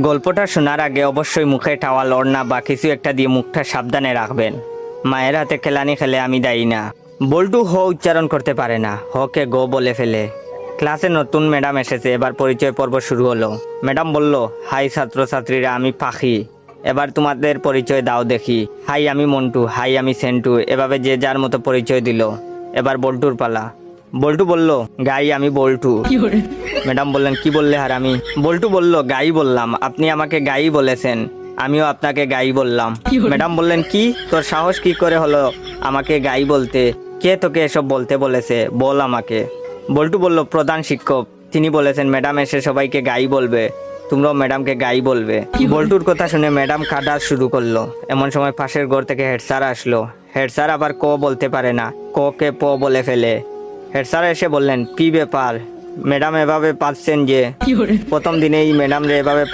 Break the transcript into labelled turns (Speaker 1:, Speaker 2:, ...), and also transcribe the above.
Speaker 1: গল্পটা শোনার আগে অবশ্যই মুখে টাওয়াল ওড়না বা কিছু একটা দিয়ে মুখটা সাবধানে রাখবেন। মায়ের হাতে খেলানি খেলে আমি দায়ী না। বল্টু হ উচ্চারণ করতে পারে না, হকে গো বলে ফেলে। ক্লাসে নতুন ম্যাডাম এসেছে, এবার পরিচয় পর্ব শুরু হলো। ম্যাডাম বলল, হাই ছাত্রছাত্রীরা, আমি পাখি। এবার তোমাদের পরিচয় দাও দেখি। হাই আমি মন্টু, হাই আমি সেন্টু। এভাবে যে যার মতো পরিচয় দিল। এবার বল্টুর পালা। বল্টু বলল, গাই আমি বল্টু। ম্যাডাম বললেন, কি বললে হারামি? বল্টু বলল, গাই বললাম, আপনি আমাকে গাই বলেছেন, আমিও আপনাকে গাই বললাম। ম্যাডাম বললেন, কি তোর সাহস কি করে হলো আমাকে গাই বলতে? কে তোকে এসব বলতে বলেছে, বল আমাকে। বল্টু বলল, প্রধান শিক্ষক, তিনি বলেছেন ম্যাডাম এসে সবাইকে গাই বলবে, তোমরাও ম্যাডামকে গাই বলবে। বল্টুর কথা শুনে ম্যাডাম কাঁদা শুরু করলো। এমন সময় পাশের ঘর থেকে হেড স্যার আসলো। হেড স্যার আবার ক বলতে পারে না, ক কে প বলে ফেলে। হেড স্যার এসে বললেন, কি ব্যাপার ম্যাডাম এভাবে পাচ্ছেন যে? প্রথম দিনেই ম্যাডাম রে এভাবে